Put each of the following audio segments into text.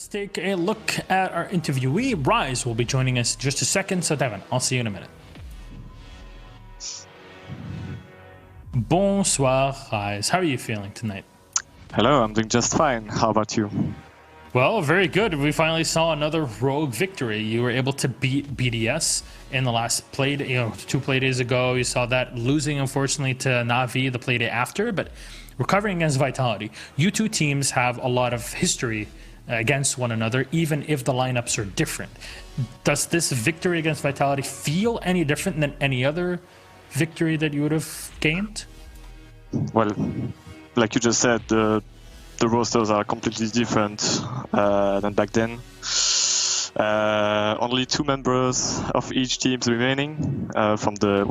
Let's take a look at our interviewee. RISZE will be joining us in just a second. So Devin, I'll see you in a minute. Bonsoir, RISZE. How are you feeling tonight? Hello, I'm doing just fine. How about you? Well, very good. We finally saw another rogue victory. You were able to beat BDS in the last play, 2 play days ago. You saw that losing, unfortunately, to Na'Vi the play day after, but recovering against Vitality. You two teams have a lot of history against one another, even if the lineups are different. Does this victory against Vitality feel any different than any other victory that you would have gained? Well, like you just said, the rosters are completely different than back then. Only 2 members of each team remaining from the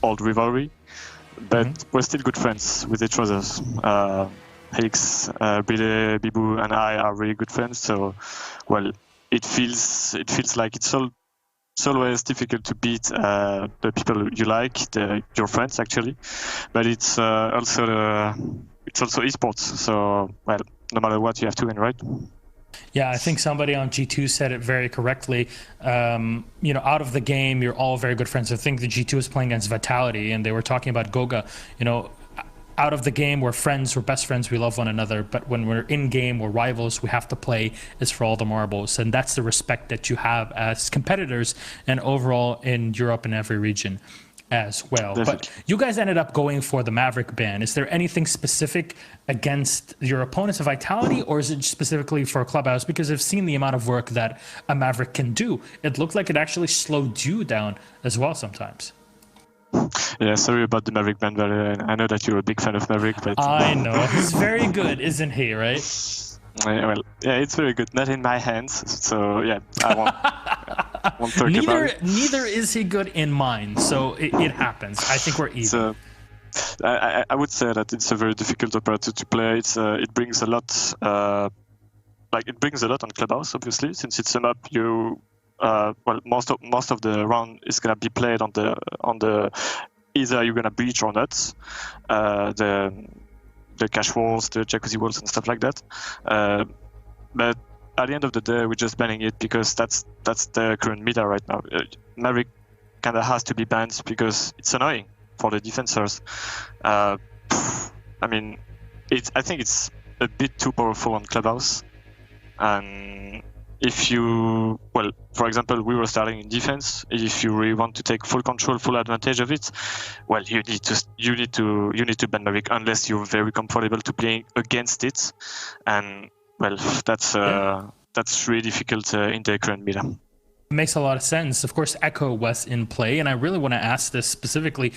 old rivalry, but we're still good friends with each other. Higgs, Bile, Bibu, and I are really good friends. So, it feels like it's always difficult to beat the people you like, your friends actually, but it's also esports. So, no matter what, you have to win, right? Yeah, I think somebody on G2 said it very correctly. Out of the game, you're all very good friends. I think the G2 was playing against Vitality, and they were talking about Goga. Out of the game, we're friends, we're best friends, we love one another. But when we're in game, we're rivals. We have to play is for all the marbles, and that's the respect that you have as competitors and overall in Europe and every region as well. Definitely. But you guys ended up going for the Maverick ban. Is there anything specific against your opponents of Vitality, or is it specifically for Clubhouse? Because I've seen the amount of work that a Maverick can do. It looked like it actually slowed you down as well sometimes. Yeah, sorry about the Maverick ban, but I know that you're a big fan of Maverick. But I know, he's very good, isn't he, right? Yeah, it's very good. Not in my hands, so yeah, I won't talk about it. Neither is he good in mine, so it happens. I think we're even. So, I would say that it's a very difficult operator to play. It brings a lot, it brings a lot on Clubhouse, obviously, since it's a map you. Most of the round is gonna be played on the either you're gonna breach or not, the cache walls, the jacuzzi walls, and stuff like that. But at the end of the day, we're just banning it because that's the current meta right now. Maverick kind of has to be banned because it's annoying for the defenders. I think it's a bit too powerful on Clubhouse, and if you, for example, we were starting in defense. If you really want to take full control, full advantage of it, you need to ban Maverick unless you're very comfortable to playing against it, and that's really difficult in the current meta. Makes a lot of sense. Of course, Echo was in play, and I really want to ask this specifically.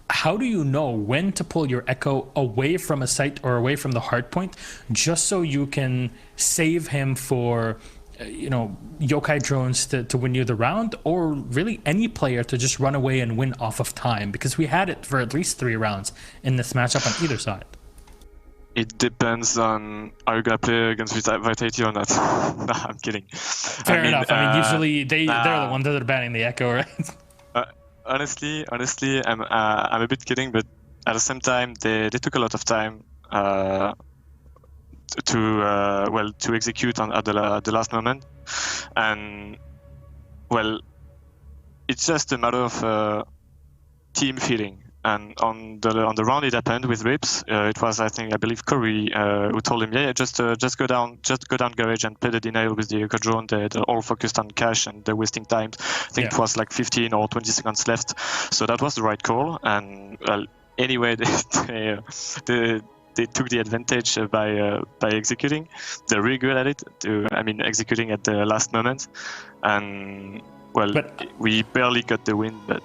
How do you know when to pull your Echo away from a site or away from the hard point, just so you can save him for yokai drones to win you the round, or really any player to just run away and win off of time? Because we had it for at least 3 rounds in this matchup on either side. It depends on are you gonna play against Vitality or not. No, I'm kidding. Fair enough. Usually they're the ones that are banning the Echo, right? Honestly, I'm a bit kidding, but at the same time, they took a lot of time to execute at the last moment, and it's just a matter of team feeling. And on the round it happened with Rips, it was I believe Corey who told him, just go down garage and play the denial with the Echo drone. They're all focused on cash and they're wasting time. I think it was like 15 or 20 seconds left, so that was the right call. And anyway, they took the advantage by executing. They're really good at it. Executing at the last moment, and we barely got the win. But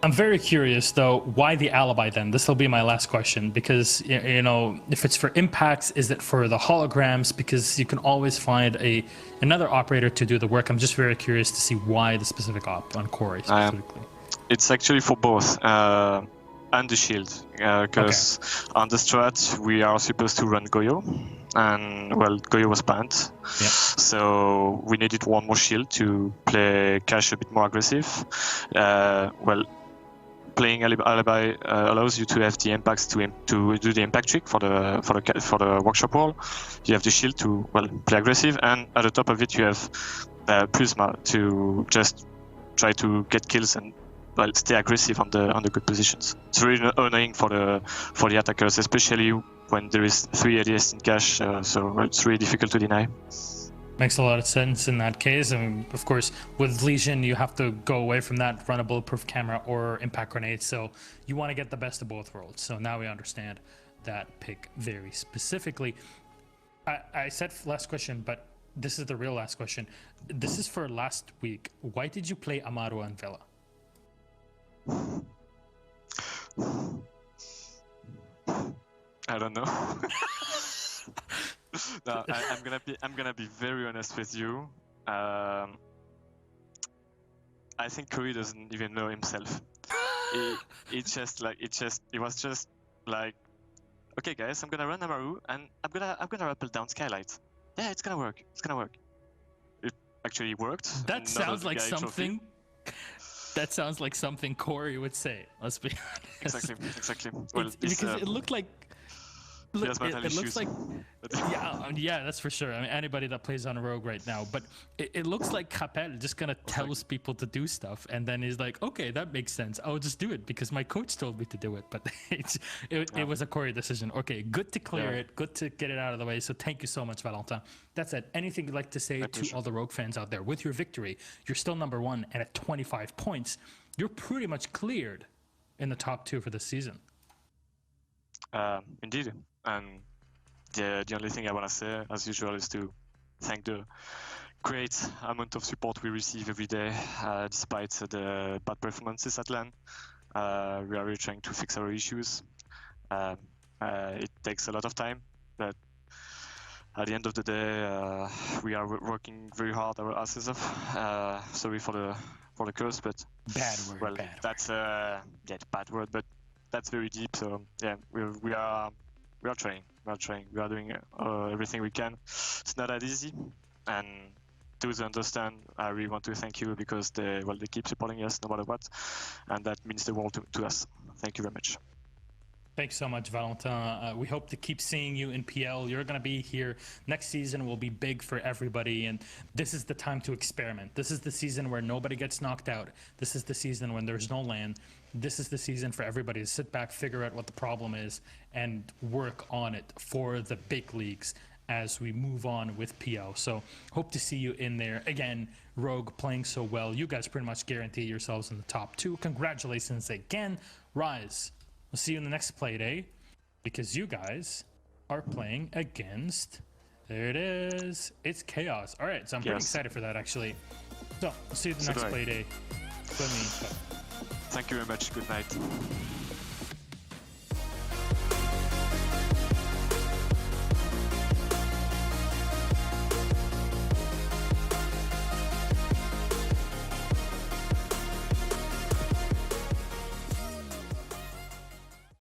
I'm very curious though, why the alibi then? This will be my last question, because if it's for impacts, is it for the holograms? Because you can always find another operator to do the work. I'm just very curious to see why the specific op on Corey specifically. It's actually for both. And the shield, because on the strat we are supposed to run Goyo, and Goyo was banned, so we needed one more shield to play cash a bit more aggressive. playing alibi allows you to have the impacts to do the impact trick for the workshop wall. You have the shield to play aggressive, and at the top of it you have Prisma to just try to get kills and stay aggressive on the good positions. It's really annoying for the attackers, especially when there is 3 ADS in cache. So it's really difficult to deny. Makes a lot of sense in that case. I mean, of course, with Legion, you have to go away from that, run a bulletproof camera or impact grenade. So you want to get the best of both worlds. So now we understand that pick very specifically. I said last question, but this is the real last question. This is for last week. Why did you play Amada and Vela? I don't know. No, I'm gonna be very honest with you. I think Curry doesn't even know himself. He was just like, okay guys, I'm gonna run Amaru and I'm gonna rappel down Skylight. Yeah, it's gonna work. It actually worked. That sounds like something. That sounds like something Corey would say. Let's be honest. Exactly. Well, because it looked like. It looks like, yeah, that's for sure. I mean, anybody that plays on a rogue right now, but it looks like Capel just gonna tells people to do stuff, and then he's like, okay, that makes sense. I'll just do it because my coach told me to do it. But it was a Corey decision. Okay, good to clear it, good to get it out of the way. So thank you so much, Valentin. That's it. Anything you'd like to say to all the rogue fans out there? With your victory, you're still number 1, and at 25 points, you're pretty much cleared in the top 2 for the season. Indeed. And the only thing I want to say, as usual, is to thank the great amount of support we receive every day, despite the bad performances at LAN. We are really trying to fix our issues. It takes a lot of time, but at the end of the day, we are working very hard our asses off. Sorry for the curse, but bad word. That's bad word, but that's very deep. So yeah, we are trying. We are doing everything we can. It's not that easy, and those understand, I really want to thank you because they keep supporting us no matter what, and that means the world to us. Thank you very much. Thanks so much, Valentin. We hope to keep seeing you in PL. You're going to be here. Next season will be big for everybody, and this is the time to experiment. This is the season where nobody gets knocked out. This is the season when there's no LAN. This is the season for everybody to sit back, figure out what the problem is, and work on it for the big leagues as we move on with PL. So hope to see you in there. Again, Rogue playing so well. You guys pretty much guarantee yourselves in the top 2. Congratulations again. RISZE. We'll see you in the next play day because you guys are playing against, there it is, it's Chaos. All right, so I'm pretty excited for that actually. So we'll see you in the next play day. Thank you very much. Good night.